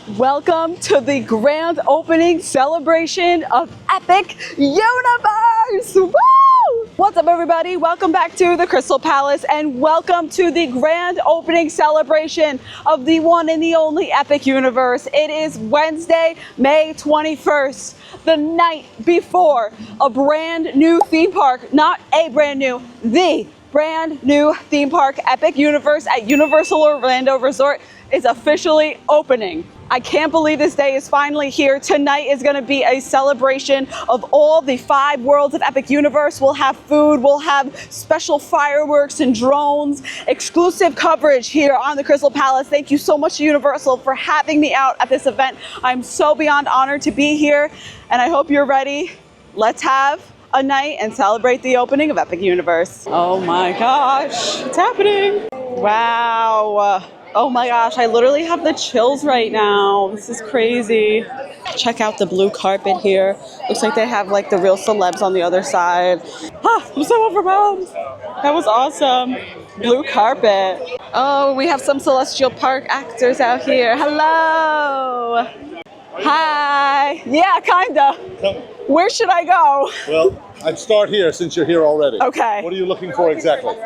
Welcome to the grand opening celebration of Epic Universe! Woo! What's up, everybody? Welcome back to the Krystal Palace and welcome to the grand opening celebration of the one and the only Epic Universe. It is Wednesday, May 21st, the night before a brand new theme park, not a brand new, the brand new theme park, Epic Universe at Universal Orlando Resort is officially opening. I can't believe this day is finally here. Tonight is going to be a celebration of all the 5 worlds of Epic Universe. We'll have food, we'll have special fireworks and drones, exclusive coverage here on the Krystal Palace. Thank you so much to Universal for having me out at this event. I'm so beyond honored to be here, and I hope you're ready. Let's have a night and celebrate the opening of Epic Universe. Oh my gosh, it's happening. Wow. Oh my gosh, I literally have the chills right now. This is crazy. Check out the blue carpet here. Looks like they have like the real celebs on the other side. Ah, I'm so overwhelmed. That was awesome. Blue carpet. Oh, we have some Celestial Park actors out here. Hello. Hi. Yeah, kinda. Where should I go? Well, I'd start here since you're here already. Okay. What are you looking for exactly?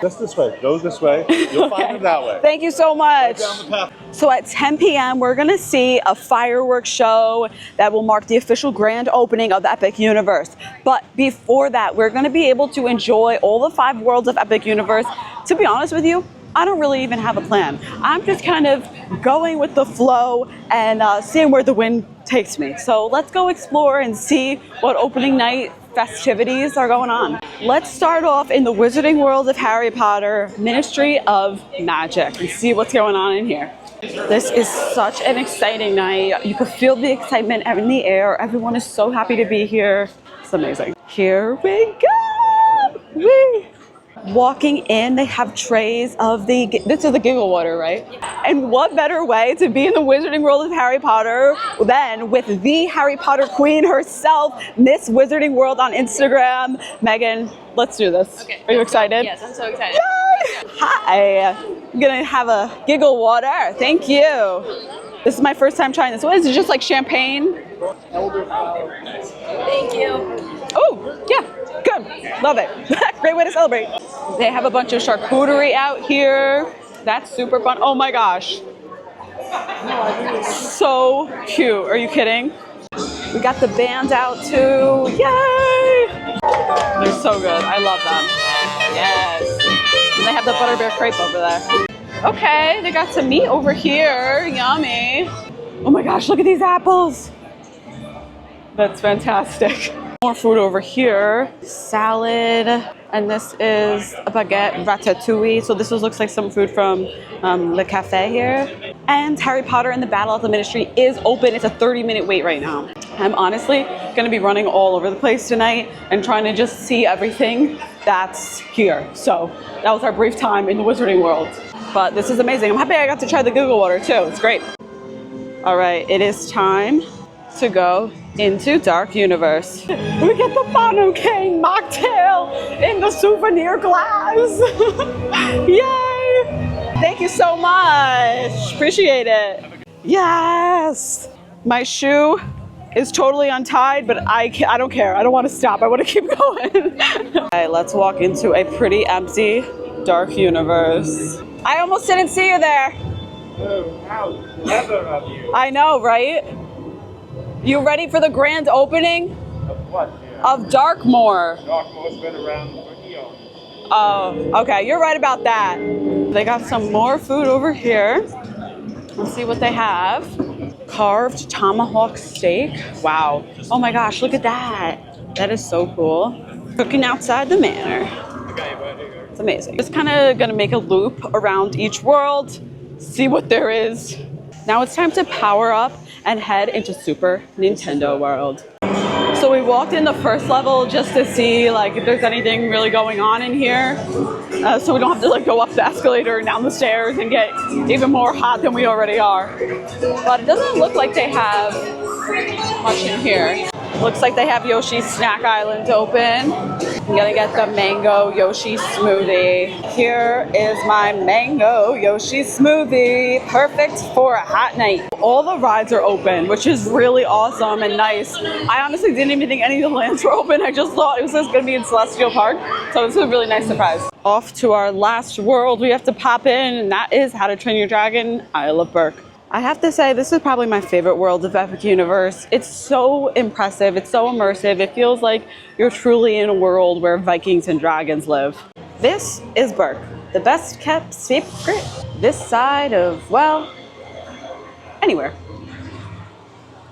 Just this way. Go this way. You'll find it that way. Thank you so much. Right down the path. So at 10 p.m., we're going to see a fireworks show that will mark the official grand opening of the Epic Universe. But before that, we're going to be able to enjoy all the 5 worlds of Epic Universe. To be honest with you, I don't really even have a plan. I'm just kind of going with the flow and seeing where the wind takes me. So let's go explore and see what opening night festivities are going on. Let's start off in the Wizarding World of Harry Potter, Ministry of Magic, and see what's going on in here. This is such an exciting night. You can feel the excitement in the air. Everyone is so happy to be here. It's amazing. Here we go. Whee! Walking in, they have trays of this is the giggle water, right? And what better way to be in the Wizarding World of Harry Potter than with the Harry Potter queen herself, Miss Wizarding World on Instagram. Megan, let's do this. Okay. Are you excited? Yes, I'm so excited. Yay! Hi, I'm gonna have a giggle water. Thank you. This is my first time trying this. What is it, just like champagne? Thank you. Oh, yeah, good, love it. Great way to celebrate. They have a bunch of charcuterie out here. That's super fun. Oh my gosh. So cute, are you kidding? We got the band out too, yay! They're so good, I love them. Yes. And they have the butterbeer crepe over there. Okay, they got some meat over here, yummy. Oh my gosh, look at these apples. That's fantastic. More food over here, salad, and this is a baguette ratatouille. So this looks like some food from Le Cafe here. And Harry Potter and the Battle at the Ministry is open. It's a 30-minute wait right now. I'm honestly gonna be running all over the place tonight and trying to just see everything that's here. So that was our brief time in the Wizarding World. But this is amazing. I'm happy I got to try the Google water too. It's great. All right, it is time to go into Dark Universe. We get the Bono King mocktail in the souvenir glass. Yay! Thank you so much. Appreciate it. Yes! My shoe is totally untied, but I don't care. I don't want to stop. I want to keep going. All right, let's walk into a pretty empty Dark Universe. I almost didn't see you there. Oh, how clever of you. I know, right? You ready for the grand opening? Of what? Yeah. Of Darkmoor. Darkmoor's been around for eons. Oh, okay, you're right about that. They got some more food over here. Let's see what they have. Carved tomahawk steak. Wow. Oh my gosh, look at that. That is so cool. Cooking outside the manor. It's amazing. Just kind of gonna make a loop around each world, see what there is. Now it's time to power up and head into Super Nintendo World. So we walked in the first level just to see like if there's anything really going on in here. So we don't have to like go up the escalator and down the stairs and get even more hot than we already are. But it doesn't look like they have much in here. Looks like they have Yoshi's Snack Island open. I'm gonna get the mango Yoshi smoothie. Here is my mango Yoshi smoothie. Perfect for a hot night. All the rides are open, which is really awesome and nice. I honestly didn't even think any of the lands were open. I just thought it was just gonna be in Celestial Park. So this is a really nice surprise. Off to our last world we have to pop in, and that is How to Train Your Dragon, Isle of Burke. I have to say, this is probably my favorite world of Epic Universe. It's so impressive, it's so immersive. It feels like you're truly in a world where Vikings and dragons live. This is Burke, the best kept secret this side of, well, anywhere.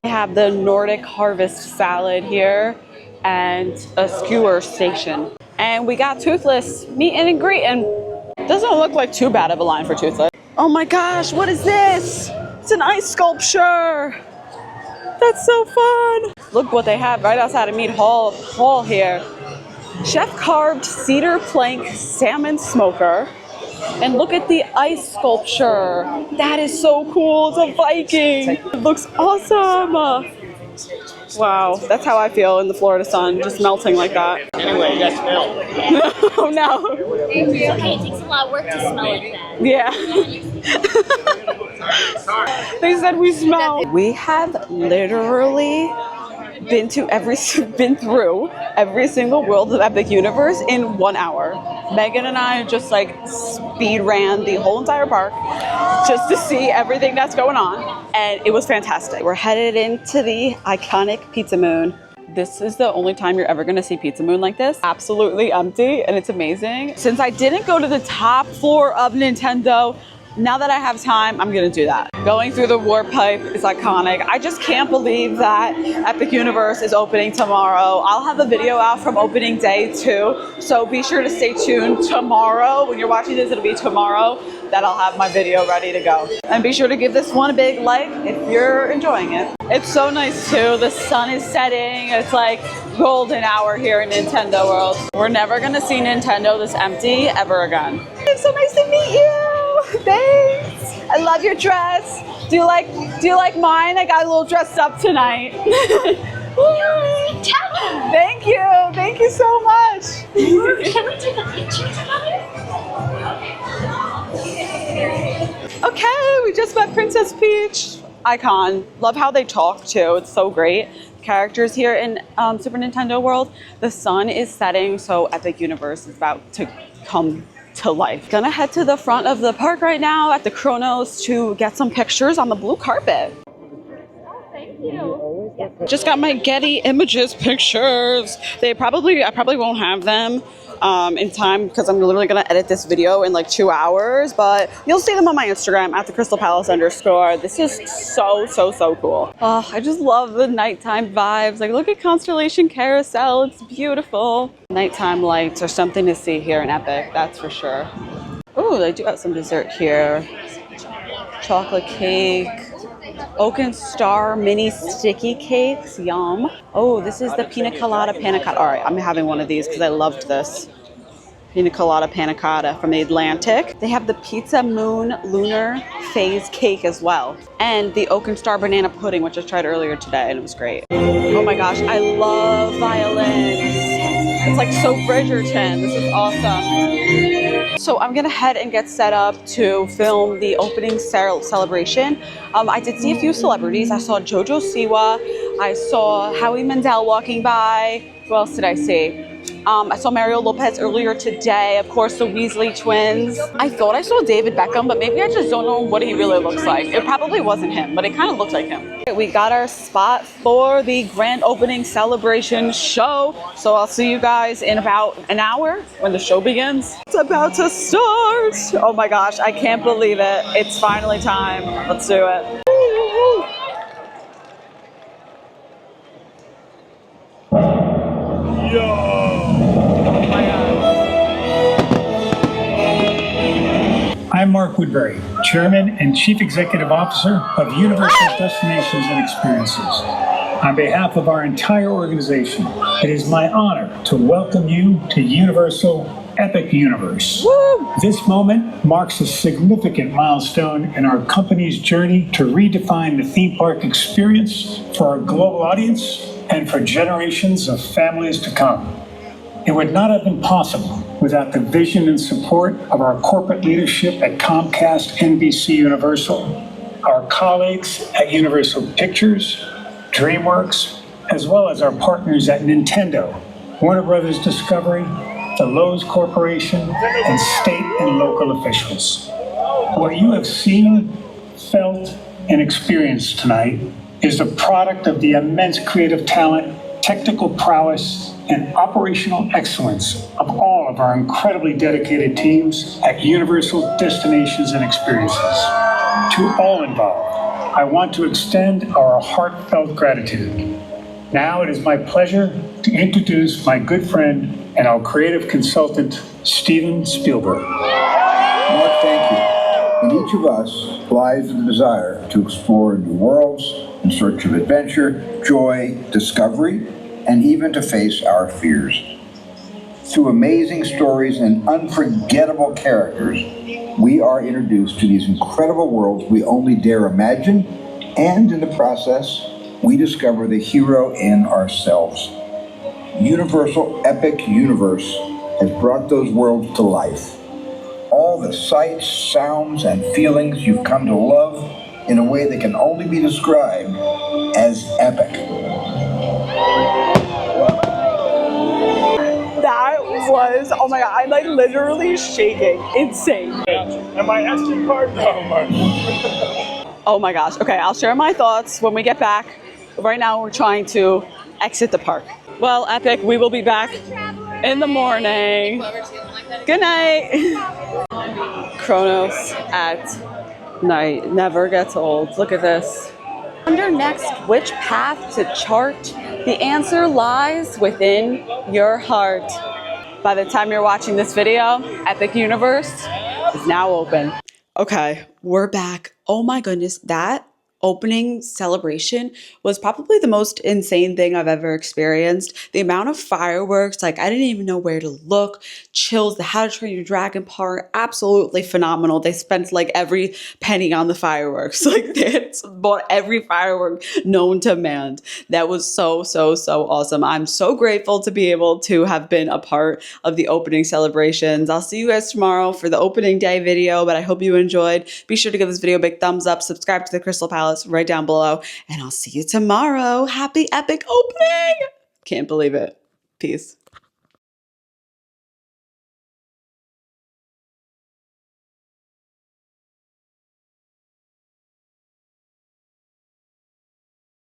I have the Nordic harvest salad here and a skewer station. And we got Toothless meet and greet, and doesn't look like too bad of a line for Toothless. Oh my gosh, what is this? It's an ice sculpture. That's so fun. Look what they have right outside of Mead Hall here. Chef carved cedar plank salmon smoker. And look at the ice sculpture. That is so cool. It's a Viking. It looks awesome. Wow, that's how I feel in the Florida sun, just melting like that. Anyway, you got smell. Oh no. It's okay, it takes a lot of work to smell it then. Yeah. They said we smell. We have literally been through every single world of Epic Universe in 1 hour. Megan and I just like speed ran the whole entire park just to see everything that's going on, and it was fantastic. We're headed into the iconic Pizza Moon. This is the only time you're ever gonna see Pizza Moon like this. Absolutely empty, and it's amazing. Since I didn't go to the top floor of Nintendo, now that I have time, I'm gonna do that. Going through the warp pipe is iconic. I just can't believe that Epic Universe is opening tomorrow. I'll have a video out from opening day too, so be sure to stay tuned tomorrow. When you're watching this, it'll be tomorrow that I'll have my video ready to go. And be sure to give this one a big like if you're enjoying it. It's so nice too. The sun is setting. It's like golden hour here in Nintendo World. We're never gonna see Nintendo this empty ever again. It's so nice to meet you. Thanks. I love your dress. Do you like mine? I got a little dressed up tonight. Thank you. Thank you so much. Can we take a picture together? Okay, we just met Princess Peach. Icon. Love how they talk too. It's so great. Characters here in Super Nintendo World. The sun is setting, so Epic Universe is about to come to life. Gonna head to the front of the park right now at the Kronos to get some pictures on the blue carpet. Oh, thank you. Just got my Getty Images pictures. I probably won't have them in time because I'm literally gonna edit this video in like 2 hours, but you'll see them on my Instagram at the Krystal Palace _. This is so cool. Oh, I just love the nighttime vibes. Like, look at Constellation Carousel. It's beautiful. Nighttime lights are something to see here in Epic, that's for sure. Oh, they do have some dessert here. Chocolate cake. Oaken Star mini sticky cakes, yum. Oh, this is the pina colada panna cotta. All right, I'm having one of these because I loved this. Pina colada panna cotta from the Atlantic. They have the Pizza Moon Lunar Phase cake as well. And the Oaken Star banana pudding, which I tried earlier today, and it was great. Oh my gosh, I love violins. It's like so Bridgerton. This is awesome. So I'm gonna head and get set up to film the opening celebration. I did see a few celebrities. I saw Jojo Siwa. I saw Howie Mandel walking by. Who else did I see? I saw Mario Lopez earlier today. Of course, the Weasley twins. I thought I saw David Beckham, but maybe I just don't know what he really looks like. It probably wasn't him, but it kind of looked like him. We got our spot for the grand opening celebration show. So I'll see you guys in about an hour when the show begins. It's about to start. Oh my gosh, I can't believe it. It's finally time. Let's do it. I'm Mark Woodbury, Chairman and Chief Executive Officer of Universal Destinations and Experiences. On behalf of our entire organization, it is my honor to welcome you to Universal Epic Universe. Woo! This moment marks a significant milestone in our company's journey to redefine the theme park experience for our global audience and for generations of families to come. It would not have been possible without the vision and support of our corporate leadership at Comcast NBC Universal, our colleagues at Universal Pictures, DreamWorks, as well as our partners at Nintendo, Warner Brothers Discovery, the Lowe's Corporation, and state and local officials. What you have seen, felt, and experienced tonight is the product of the immense creative talent, technical prowess, and operational excellence of all of our incredibly dedicated teams at Universal Destinations and Experiences. To all involved, I want to extend our heartfelt gratitude. Now it is my pleasure to introduce my good friend and our creative consultant, Steven Spielberg. Mark, thank you. In each of us lies the desire to explore new worlds in search of adventure, joy, discovery, and even to face our fears. Through amazing stories and unforgettable characters, we are introduced to these incredible worlds we only dare imagine, and in the process, we discover the hero in ourselves. Universal Epic Universe has brought those worlds to life. All the sights, sounds, and feelings you've come to love in a way that can only be described as epic. That was, oh my God, I'm like literally shaking. Insane. Am I asking card? No, Mark. Oh my gosh. Okay, I'll share my thoughts when we get back. Right now we're trying to exit the park. Well, Epic, we will be back in the morning. Good night. Kronos at night never gets old. Look at this. Wonder next which path to chart? The answer lies within your heart. By the time you're watching this video, Epic Universe is now open. Okay, we're back. Oh my goodness, that opening celebration was probably the most insane thing I've ever experienced. The amount of fireworks, like I didn't even know where to look. Chills, the How to Train Your Dragon part, absolutely phenomenal. They spent like every penny on the fireworks. Like they had bought every firework known to man. That was so awesome. I'm so grateful to be able to have been a part of the opening celebrations. I'll see you guys tomorrow for the opening day video, but I hope you enjoyed. Be sure to give this video a big thumbs up, subscribe to the Krystal Palace right down below, and I'll see you tomorrow. Happy epic opening! Can't believe it. Peace.